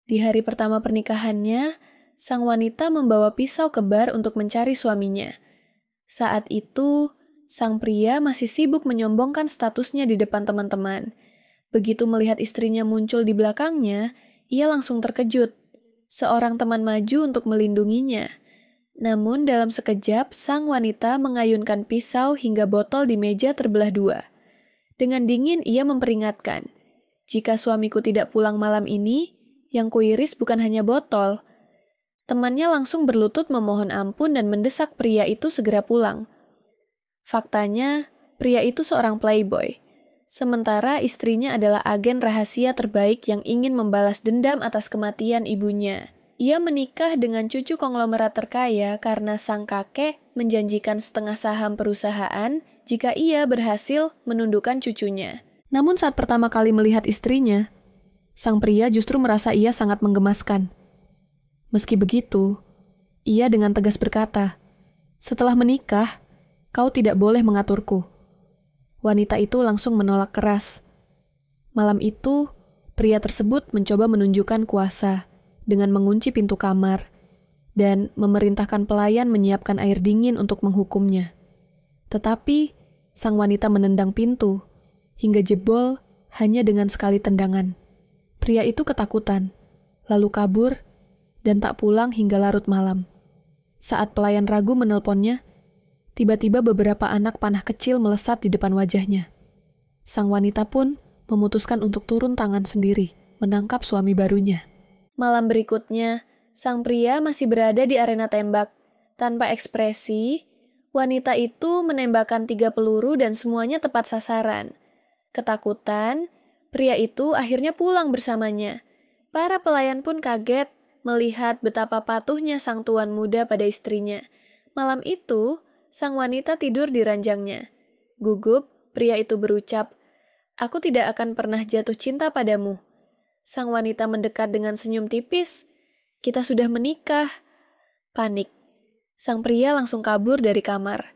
Di hari pertama pernikahannya, sang wanita membawa pisau ke bar untuk mencari suaminya. Saat itu, sang pria masih sibuk menyombongkan statusnya di depan teman-teman. Begitu melihat istrinya muncul di belakangnya, ia langsung terkejut. Seorang teman maju untuk melindunginya. Namun dalam sekejap, sang wanita mengayunkan pisau hingga botol di meja terbelah dua. Dengan dingin ia memperingatkan, jika suamiku tidak pulang malam ini, yang kuiris bukan hanya botol. Temannya langsung berlutut memohon ampun dan mendesak pria itu segera pulang. Faktanya, pria itu seorang playboy. Sementara istrinya adalah agen rahasia terbaik yang ingin membalas dendam atas kematian ibunya. Ia menikah dengan cucu konglomerat terkaya karena sang kakek menjanjikan setengah saham perusahaan jika ia berhasil menundukkan cucunya. Namun saat pertama kali melihat istrinya, sang pria justru merasa ia sangat menggemaskan. Meski begitu, ia dengan tegas berkata, "Setelah menikah, kau tidak boleh mengaturku." Wanita itu langsung menolak keras. Malam itu, pria tersebut mencoba menunjukkan kuasa dengan mengunci pintu kamar dan memerintahkan pelayan menyiapkan air dingin untuk menghukumnya. Tetapi, sang wanita menendang pintu hingga jebol hanya dengan sekali tendangan. Pria itu ketakutan, lalu kabur dan tak pulang hingga larut malam. Saat pelayan ragu menelponnya, tiba-tiba beberapa anak panah kecil melesat di depan wajahnya. Sang wanita pun memutuskan untuk turun tangan sendiri, menangkap suami barunya. Malam berikutnya, sang pria masih berada di arena tembak. Tanpa ekspresi, wanita itu menembakkan 3 peluru dan semuanya tepat sasaran. Ketakutan, pria itu akhirnya pulang bersamanya. Para pelayan pun kaget melihat betapa patuhnya sang tuan muda pada istrinya. Malam itu, sang wanita tidur di ranjangnya. Gugup, pria itu berucap, "Aku tidak akan pernah jatuh cinta padamu." Sang wanita mendekat dengan senyum tipis. "Kita sudah menikah." Panik. Sang pria langsung kabur dari kamar.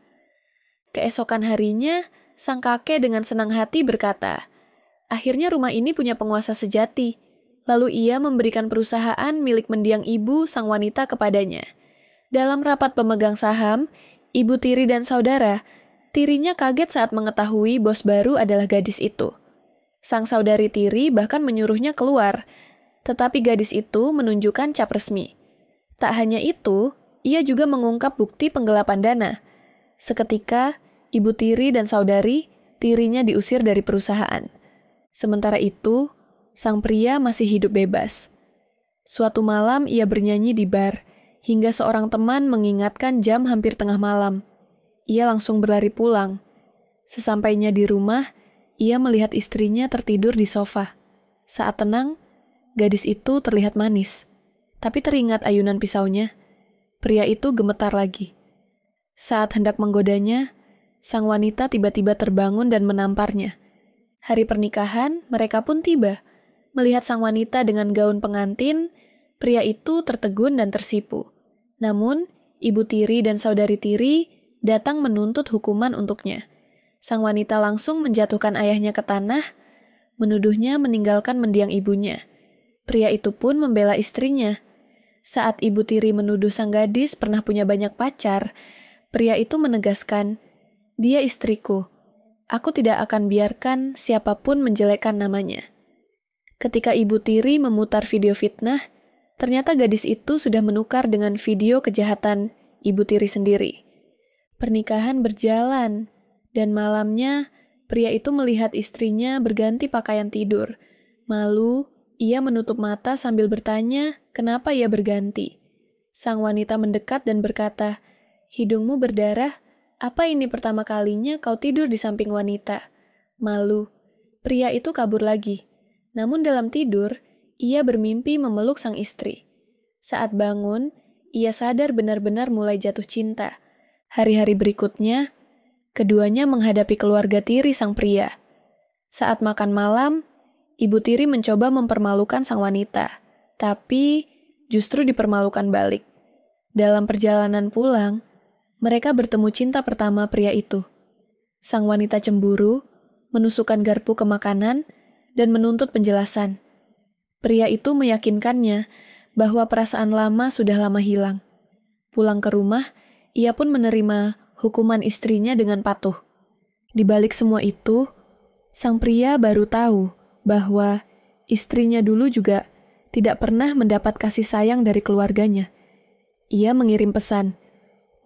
Keesokan harinya, sang kakek dengan senang hati berkata, "Akhirnya rumah ini punya penguasa sejati." Lalu ia memberikan perusahaan milik mendiang ibu sang wanita kepadanya. Dalam rapat pemegang saham, ibu tiri dan saudara, tirinya kaget saat mengetahui bos baru adalah gadis itu. Sang saudari tiri bahkan menyuruhnya keluar, tetapi gadis itu menunjukkan cap resmi. Tak hanya itu, ia juga mengungkap bukti penggelapan dana. Seketika, ibu tiri dan saudari tirinya diusir dari perusahaan. Sementara itu, sang pria masih hidup bebas. Suatu malam ia bernyanyi di bar, hingga seorang teman mengingatkan jam hampir tengah malam. Ia langsung berlari pulang. Sesampainya di rumah, ia melihat istrinya tertidur di sofa. Saat tenang, gadis itu terlihat manis. Tapi teringat ayunan pisaunya, pria itu gemetar lagi. Saat hendak menggodanya, sang wanita tiba-tiba terbangun dan menamparnya. Hari pernikahan, mereka pun tiba. Melihat sang wanita dengan gaun pengantin, pria itu tertegun dan tersipu. Namun, ibu tiri dan saudari tiri datang menuntut hukuman untuknya. Sang wanita langsung menjatuhkan ayahnya ke tanah, menuduhnya meninggalkan mendiang ibunya. Pria itu pun membela istrinya. Saat ibu tiri menuduh sang gadis pernah punya banyak pacar, pria itu menegaskan, "Dia istriku. Aku tidak akan biarkan siapapun menjelekkan namanya." Ketika ibu tiri memutar video fitnah, ternyata gadis itu sudah menukar dengan video kejahatan ibu tiri sendiri. Pernikahan berjalan, dan malamnya pria itu melihat istrinya berganti pakaian tidur. Malu, ia menutup mata sambil bertanya kenapa ia berganti. Sang wanita mendekat dan berkata, "Hidungmu berdarah, apa ini pertama kalinya kau tidur di samping wanita?" Malu, pria itu kabur lagi. Namun dalam tidur, ia bermimpi memeluk sang istri. Saat bangun, ia sadar benar-benar mulai jatuh cinta. Hari-hari berikutnya, keduanya menghadapi keluarga tiri sang pria. Saat makan malam, ibu tiri mencoba mempermalukan sang wanita, tapi justru dipermalukan balik. Dalam perjalanan pulang, mereka bertemu cinta pertama pria itu. Sang wanita cemburu, menusukkan garpu ke makanan, dan menuntut penjelasan. Pria itu meyakinkannya bahwa perasaan lama sudah lama hilang. Pulang ke rumah, ia pun menerima hukuman istrinya dengan patuh. Di balik semua itu, sang pria baru tahu bahwa istrinya dulu juga tidak pernah mendapat kasih sayang dari keluarganya. Ia mengirim pesan,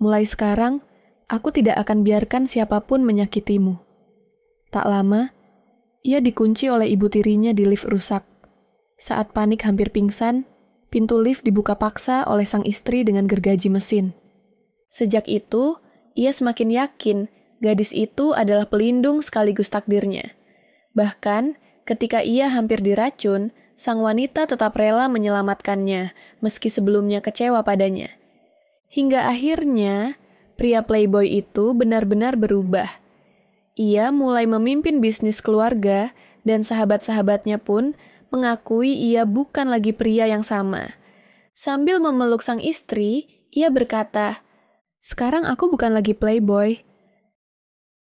"Mulai sekarang, aku tidak akan biarkan siapapun menyakitimu." Tak lama, ia dikunci oleh ibu tirinya di lift rusak. Saat panik hampir pingsan, pintu lift dibuka paksa oleh sang istri dengan gergaji mesin. Sejak itu, ia semakin yakin gadis itu adalah pelindung sekaligus takdirnya. Bahkan, ketika ia hampir diracun, sang wanita tetap rela menyelamatkannya, meski sebelumnya kecewa padanya. Hingga akhirnya, pria playboy itu benar-benar berubah. Ia mulai memimpin bisnis keluarga, dan sahabat-sahabatnya pun mengakui ia bukan lagi pria yang sama. Sambil memeluk sang istri, ia berkata, "Sekarang aku bukan lagi playboy,